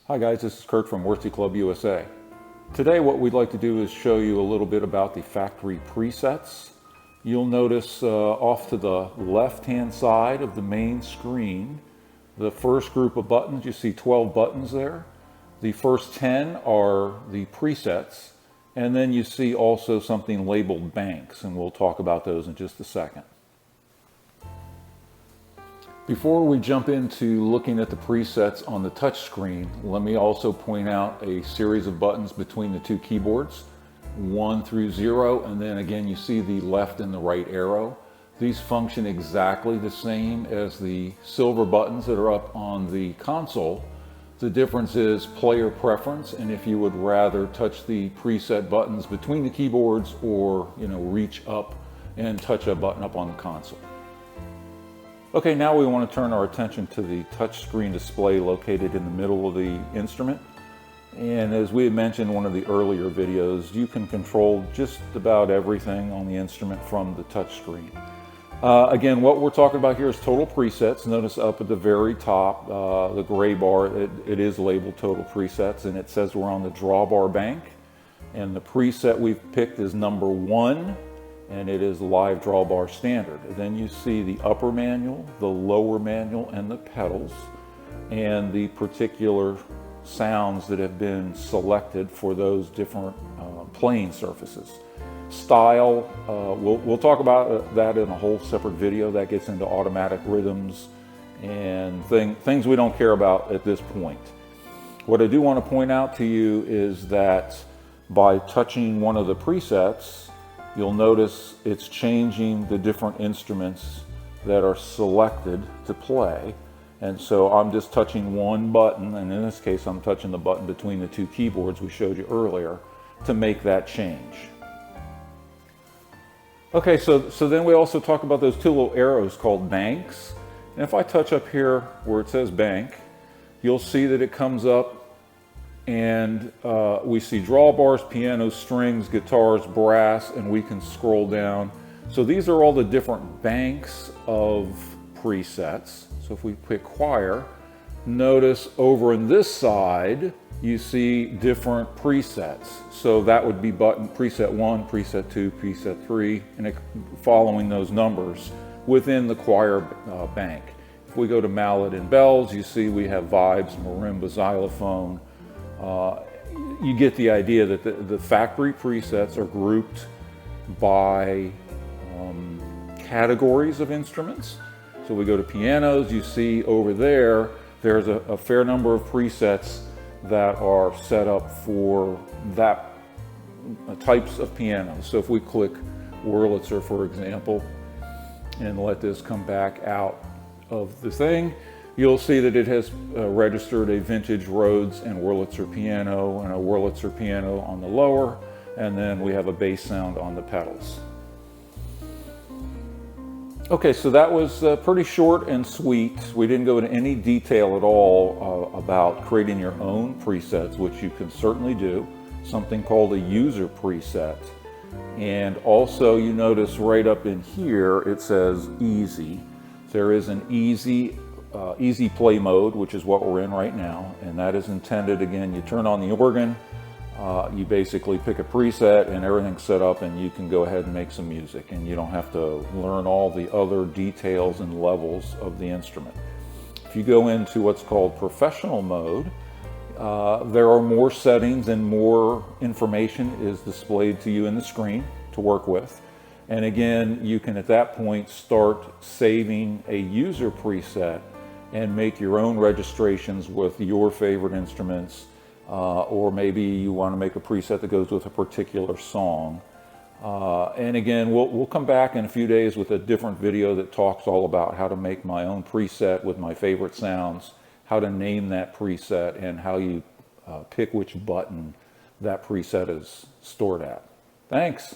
Hi guys, this is Kurt from Wersi Club USA. Today what we'd like to do is show you a little bit about the factory presets. You'll notice off to the left-hand side of the main screen, the first group of buttons, you see 12 buttons there. The first 10 are the presets, and then you see also something labeled banks, and we'll talk about those in just a second. Before we jump into looking at the presets on the touch screen, let me also point out a series of buttons between the two keyboards, 1 through 0, and then again you see the left and the right arrow. These function exactly the same as the silver buttons that are up on the console. The difference is player preference, and if you would rather touch the preset buttons between the keyboards or reach up and touch a button up on the console. Okay, now we want to turn our attention to the touchscreen display located in the middle of the instrument. And as we had mentioned in one of the earlier videos, you can control just about everything on the instrument from the touchscreen. Again, what we're talking about here is total presets. Notice up at the very top, the gray bar, it is labeled total presets, and it says we're on the drawbar bank. And the preset we've picked is number 1. And it is live drawbar standard. And then you see the upper manual, the lower manual, and the pedals, and the particular sounds that have been selected for those different playing surfaces. Style, we'll talk about that in a whole separate video. That gets into automatic rhythms and things we don't care about at this point. What I do want to point out to you is that by touching one of the presets, you'll notice it's changing the different instruments that are selected to play. And so I'm just touching one button, and in this case I'm touching the button between the two keyboards we showed you earlier to make that change. Okay, so then we also talk about those two little arrows called banks. And if I touch up here where it says bank, you'll see that it comes up and we see drawbars, pianos, strings, guitars, brass, and we can scroll down. So these are all the different banks of presets. So if we pick choir, notice over in this side, you see different presets. So that would be button preset 1, preset 2, preset 3, and following those numbers within the choir bank. If we go to mallet and bells, you see we have vibes, marimba, xylophone. You get the idea that the factory presets are grouped by categories of instruments. So we go to pianos, you see over there, there's a fair number of presets that are set up for that types of pianos. So if we click Wurlitzer, for example, and let this come back out of the thing, you'll see that it has registered a vintage Rhodes and Wurlitzer piano and a Wurlitzer piano on the lower, and then we have a bass sound on the pedals. Okay, so that was pretty short and sweet. We didn't go into any detail at all about creating your own presets, which you can certainly do, something called a user preset. And also you notice right up in here it says easy. There is an easy play mode, which is what we're in right now, and that is intended, again, you turn on the organ, you basically pick a preset and everything's set up and you can go ahead and make some music, and you don't have to learn all the other details and levels of the instrument. If you go into what's called professional mode, there are more settings and more information is displayed to you in the screen to work with. And again, you can at that point start saving a user preset and make your own registrations with your favorite instruments, or maybe you want to make a preset that goes with a particular song. And again, we'll come back in a few days with a different video that talks all about how to make my own preset with my favorite sounds, how to name that preset, and how you pick which button that preset is stored at. Thanks.